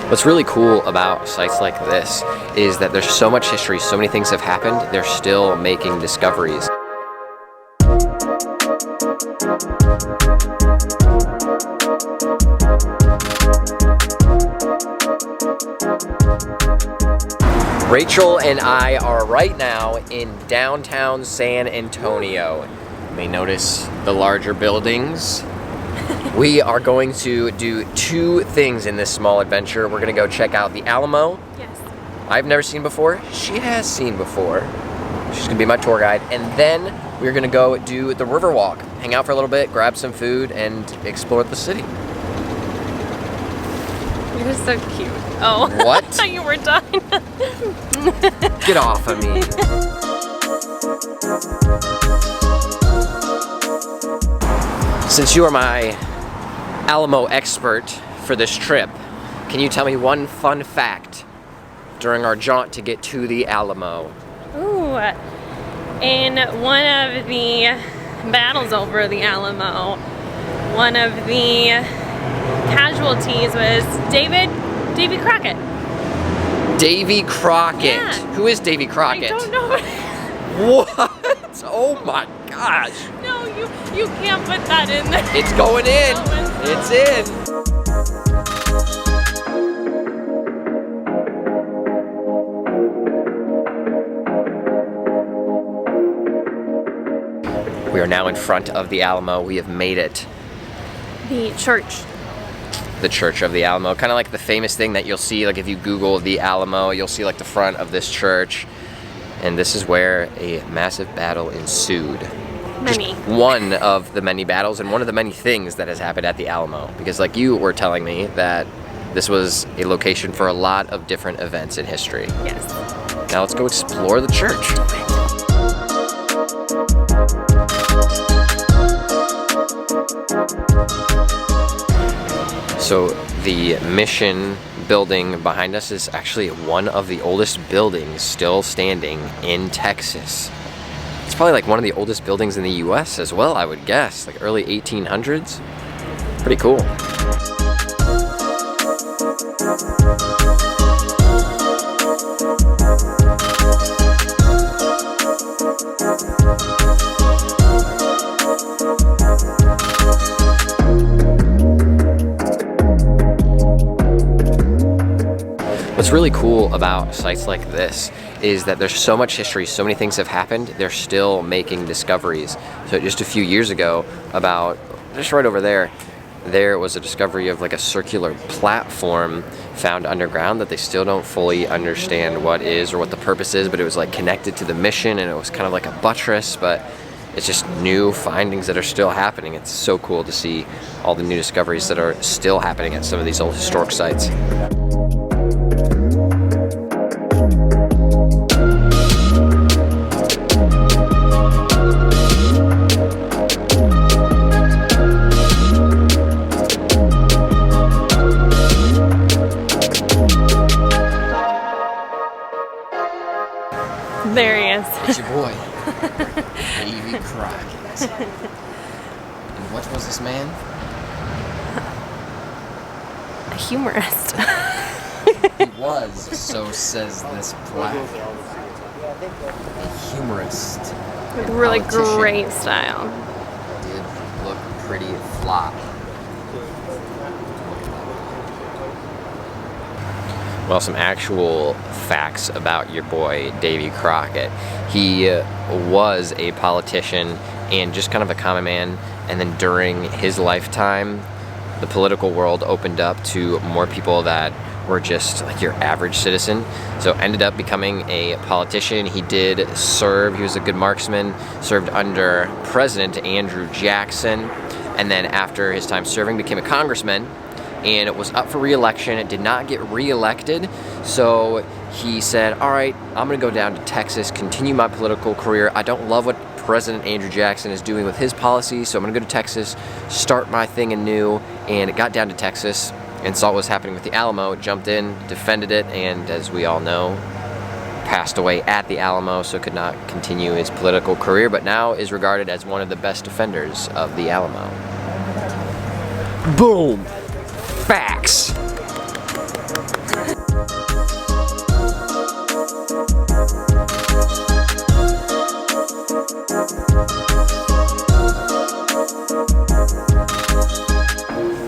What's really cool about sites like this is that there's so much history, so many things have happened, they're still making discoveries. Rachel and I are right now in downtown San Antonio. You may notice the larger buildings. We are going to do two things in this small adventure. We're gonna go check out the Alamo. Yes. I've never seen before. She has seen before. She's gonna be my tour guide. And then we're gonna go do the Riverwalk, hang out for a little bit, grab some food, and explore the city. You're so cute. Oh. What? I thought you were done. Get off of me. Since you are my Alamo expert for this trip, can you tell me one fun fact during our jaunt to get to the Alamo? Ooh. In one of the battles over the Alamo, one of the casualties was Davy Crockett. Davy Crockett. Yeah. Who is Davy Crockett? I don't know. What? Oh my gosh. No, you can't put that in there. It's going in. It's in. We are now in front of the Alamo. We have made it. The church. The Church of the Alamo. Kind of like the famous thing that you'll see, like if you Google the Alamo, you'll see like the front of this church. And this is where a massive battle ensued. Many. Just one of the many battles and one of the many things that has happened at the Alamo. Because like you were telling me that this was a location for a lot of different events in history. Yes. Now let's go explore the church. So the Mission building behind us is actually one of the oldest buildings still standing in Texas. It's probably like one of the oldest buildings in the US as well, I would guess, like early 1800s. Pretty cool. What's really cool about sites like this is that there's so much history, so many things have happened, they're still making discoveries. So just a few years ago, about just right over there, there was a discovery of like a circular platform found underground that they still don't fully understand what is or what the purpose is, but it was like connected to the mission and it was kind of like a buttress, but it's just new findings that are still happening. It's so cool to see all the new discoveries that are still happening at some of these old historic sites. There he is. It's your boy, Davy Crockett. And what was this man? A humorist. He was, so says this plaque. A humorist. With really politician. great style. Did look pretty flop. Well, some actual facts about your boy, Davy Crockett. He was a politician and just kind of a common man, and then during his lifetime, the political world opened up to more people that were just like your average citizen. So ended up becoming a politician. He did serve, he was a good marksman, served under President Andrew Jackson, and then after his time serving, became a congressman, and it was up for re-election. It did not get re-elected, so he said, all right, I'm gonna go down to Texas, continue my political career. I don't love what President Andrew Jackson is doing with his policy, so I'm gonna go to Texas, start my thing anew, and it got down to Texas and saw what was happening with the Alamo, jumped in, defended it, and as we all know, passed away at the Alamo, so could not continue his political career, but now is regarded as one of the best defenders of the Alamo. Boom. Facts.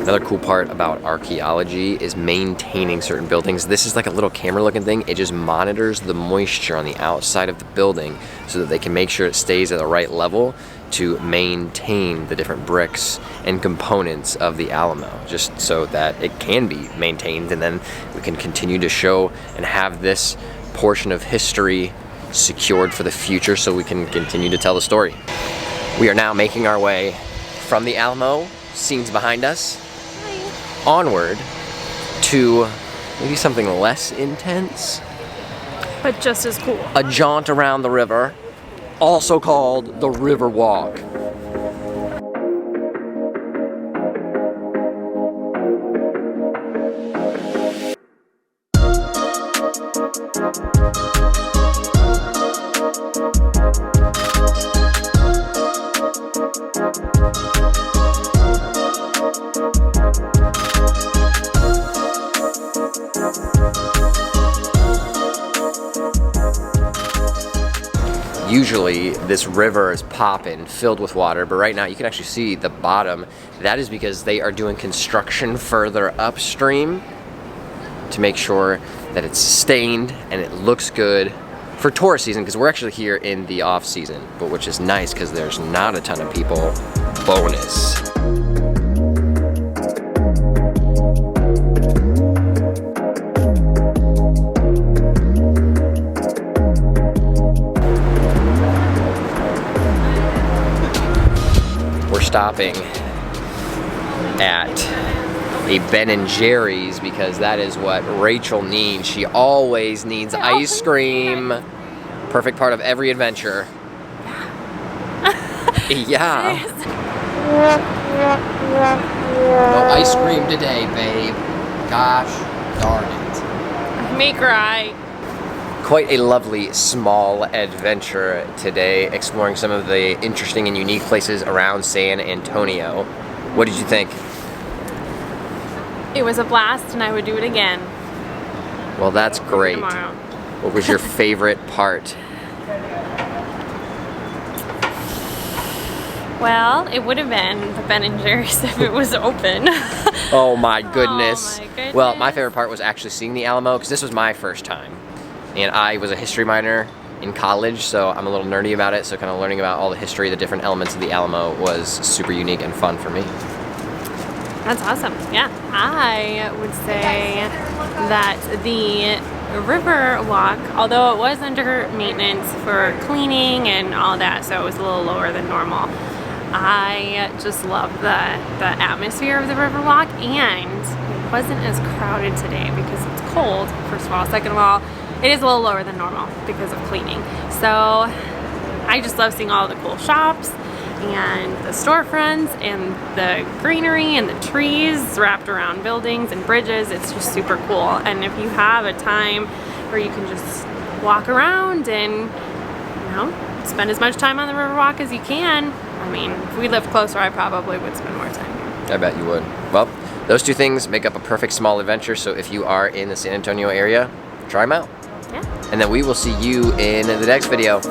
Another cool part about archaeology is maintaining certain buildings. This is like a little camera looking thing. It just monitors the moisture on the outside of the building so that they can make sure it stays at the right level to maintain the different bricks and components of the Alamo, just so that it can be maintained, and then we can continue to show and have this portion of history secured for the future so we can continue to tell the story. We are now making our way from the Alamo, scenes behind us, onward to maybe something less intense. But just as cool. A jaunt around the river, also called the River Walk. Usually this river is popping, filled with water, but right now you can actually see the bottom. That is because they are doing construction further upstream to make sure that it's sustained and it looks good for tourist season, because we're actually here in the off season, but which is nice because there's not a ton of people. Bonus. Stopping at a Ben & Jerry's because that is what Rachel needs. She always needs ice cream. Perfect part of every adventure. Yeah. No ice cream today, babe. Gosh darn it. I may cry. Quite a lovely small adventure today, exploring some of the interesting and unique places around San Antonio. What did you think? It was a blast, and I would do it again. Well, that's great. Tomorrow. What was your favorite part? Well, it would have been the Ben & Jerry's if it was open. Oh my goodness. Oh my goodness. Well, my favorite part was actually seeing the Alamo, because this was my first time. And I was a history minor in college, so I'm a little nerdy about it, so kind of learning about all the history, the different elements of the Alamo was super unique and fun for me. That's awesome. Yeah, I would say that the river walk, although it was under maintenance for cleaning and all that, so it was a little lower than normal, I just love the atmosphere of the river walk, and it wasn't as crowded today because it's cold, first of all. Second of all, it is a little lower than normal because of cleaning. So I just love seeing all the cool shops and the storefronts and the greenery and the trees wrapped around buildings and bridges. It's just super cool. And if you have a time where you can just walk around and, you know, spend as much time on the Riverwalk as you can, I mean, if we lived closer, I probably would spend more time here. I bet you would. Well, those two things make up a perfect small adventure, so if you are in the San Antonio area, try them out. Yeah. And then we will see you in the next video.